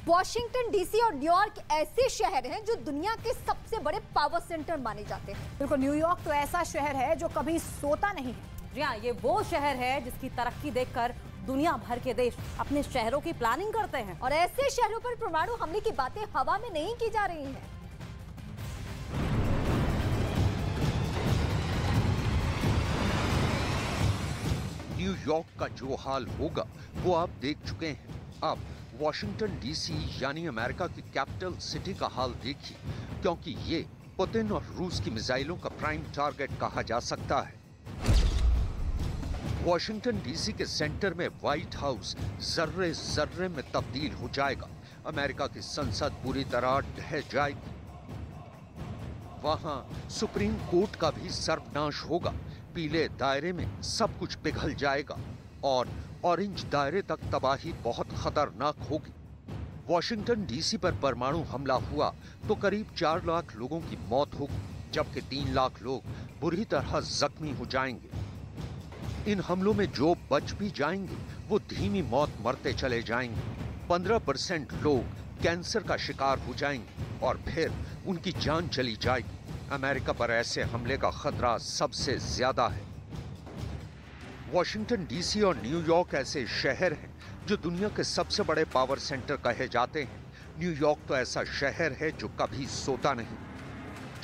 Washington DC और New York ऐसे शहर हैं जो दुनिया के सबसे बड़े पावर सेंटर माने जाते हैं। बिल्कुल, न्यूयॉर्क तो ऐसा शहर है जो कभी सोता नहीं है। जी हाँ, ये वो शहर है जिसकी तरक्की देखकर दुनिया भर के देश अपने शहरों की प्लानिंग करते हैं। और ऐसे शहरों पर परमाणु हमले की बातें हवा में नहीं की जा रही हैं। न्यूयॉर्क का जो हाल होगा वो आप देख चुके हैं। अब वॉशिंगटन डीसी यानी अमेरिका की कैपिटल सिटी का हाल देखिए, क्योंकि ये पुतिन और रूस की मिसाइलों का प्राइम टारगेट कहा जा सकता है। वॉशिंगटन डीसी के सेंटर में व्हाइट हाउस जर्रे जर्रे में तब्दील हो जाएगा। अमेरिका की संसद पूरी तरह ढह जाएगी। वहां सुप्रीम कोर्ट का भी सर्वनाश होगा। पीले दायरे में सब कुछ पिघल जाएगा और ऑरेंज दायरे तक तबाही बहुत खतरनाक होगी। वॉशिंगटन डीसी पर परमाणु हमला हुआ तो करीब 4 लाख लोगों की मौत होगी, जबकि 3 लाख लोग बुरी तरह जख्मी हो जाएंगे। इन हमलों में जो बच भी जाएंगे वो धीमी मौत मरते चले जाएंगे। 15% लोग कैंसर का शिकार हो जाएंगे और फिर उनकी जान चली जाएगी। अमेरिका पर ऐसे हमले का खतरा सबसे ज्यादा है। वॉशिंगटन डीसी और न्यूयॉर्क ऐसे शहर हैं जो दुनिया के सबसे बड़े पावर सेंटर कहे जाते हैं। न्यूयॉर्क तो ऐसा शहर है जो कभी सोता नहीं,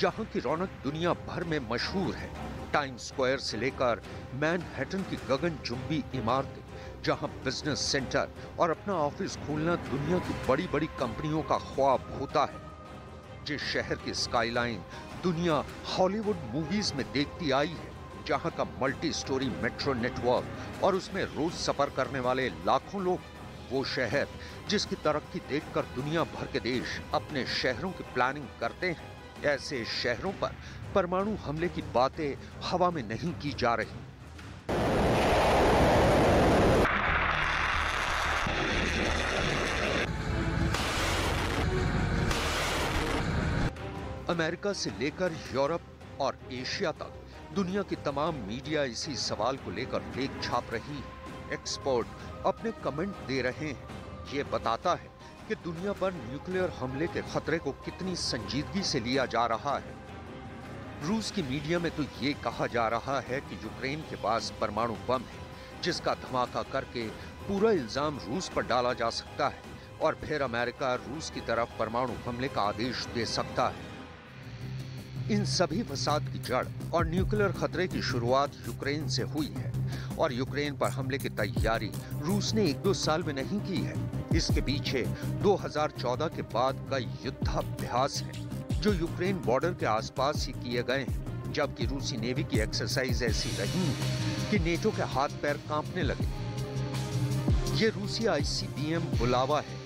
जहां की रौनक दुनिया भर में मशहूर है। टाइम स्क्वायर से लेकर मैनहट्टन की गगनचुंबी इमारतें, जहां बिजनेस सेंटर और अपना ऑफिस खोलना दुनिया की बड़ी बड़ी कंपनियों का ख्वाब होता है। जिस शहर की स्काईलाइन दुनिया हॉलीवुड मूवीज में देखती आई है, जहां का मल्टी स्टोरी मेट्रो नेटवर्क और उसमें रोज सफर करने वाले लाखों लोग, वो शहर जिसकी तरक्की देखकर दुनिया भर के देश अपने शहरों की प्लानिंग करते हैं। ऐसे शहरों पर परमाणु हमले की बातें हवा में नहीं की जा रही। अमेरिका से लेकर यूरोप और एशिया तक दुनिया की तमाम मीडिया इसी सवाल को लेकर लेख छाप रही है। एक्सपर्ट अपने कमेंट दे रहे हैं। ये बताता है कि दुनिया पर न्यूक्लियर हमले के खतरे को कितनी संजीदगी से लिया जा रहा है। रूस की मीडिया में तो ये कहा जा रहा है कि यूक्रेन के पास परमाणु बम है, जिसका धमाका करके पूरा इल्जाम रूस पर डाला जा सकता है और फिर अमेरिका रूस की तरफ परमाणु हमले का आदेश दे सकता है। इन सभी फसाद की जड़ और न्यूक्लियर खतरे की शुरुआत यूक्रेन से हुई है और यूक्रेन पर हमले की तैयारी रूस ने 1-2 साल में नहीं की है। इसके पीछे 2014 के बाद का युद्धाभ्यास है, जो यूक्रेन बॉर्डर के आसपास ही किए गए हैं, जबकि रूसी नेवी की एक्सरसाइज ऐसी रही है कि नेटो के हाथ पैर कांपने लगे। ये रूसी ICBM बुलावा है,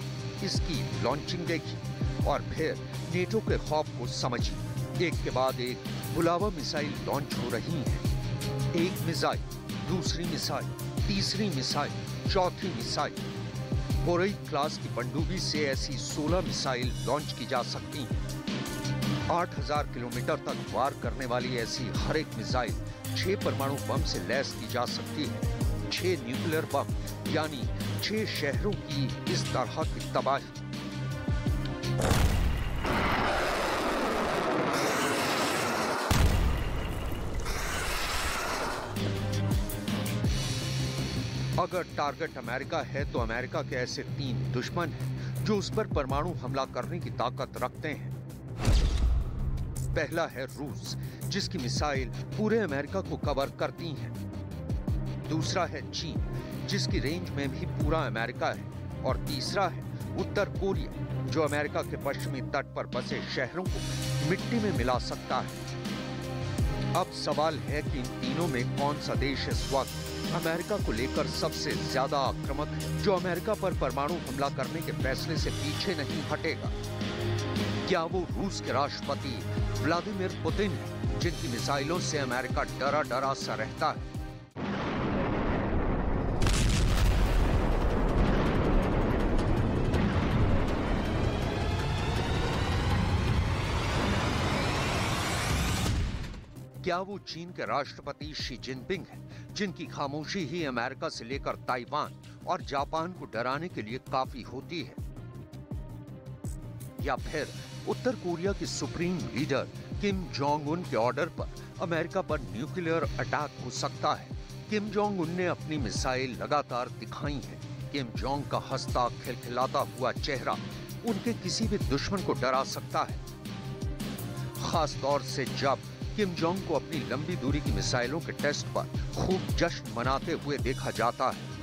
इसकी लॉन्चिंग देखी और फिर नेटो के खौफ को समझी। एक के बाद एक बुलावा मिसाइल लॉन्च हो रही हैं। एक मिसाइल, दूसरी मिसाइल, तीसरी मिसाइल, चौथी मिसाइल। बोरई क्लास की पनडुब्बी से ऐसी 16 मिसाइल लॉन्च की जा सकती हैं। 8000 किलोमीटर तक वार करने वाली ऐसी हर एक मिसाइल 6 परमाणु बम से लैस की जा सकती है। 6 न्यूक्लियर बम, यानी 6 शहरों की इस तरह की तबाही। अगर टारगेट अमेरिका है तो अमेरिका के ऐसे 3 दुश्मन हैं जो उस पर परमाणु हमला करने की ताकत रखते हैं। पहला है रूस, जिसकी मिसाइल पूरे अमेरिका को कवर करती हैं। दूसरा है चीन, जिसकी रेंज में भी पूरा अमेरिका है। और तीसरा है उत्तर कोरिया, जो अमेरिका के पश्चिमी तट पर बसे शहरों को मिट्टी में मिला सकता है। अब सवाल है कि इन तीनों में कौन सा देश इस वक्त अमेरिका को लेकर सबसे ज्यादा आक्रामक है, जो अमेरिका पर परमाणु हमला करने के फैसले से पीछे नहीं हटेगा। क्या वो रूस के राष्ट्रपति व्लादिमीर पुतिन हैं, जिनकी मिसाइलों से अमेरिका डरा डरा सा रहता है? क्या वो चीन के राष्ट्रपति शी जिनपिंग हैं, जिनकी खामोशी ही अमेरिका से लेकर ताइवान और जापान को डराने के लिए काफी होती है? या फिर उत्तर कोरिया के supreme leader Kim Jong Un के ऑर्डर पर अमेरिका पर न्यूक्लियर अटैक हो सकता है। किम जोंग उन ने अपनी मिसाइल लगातार दिखाई है। किम जोंग का हंसता खिलखिलाता हुआ चेहरा उनके किसी भी दुश्मन को डरा सकता है, खास तौर से जब किम जोंग को अपनी लंबी दूरी की मिसाइलों के टेस्ट पर खूब जश्न मनाते हुए देखा जाता है।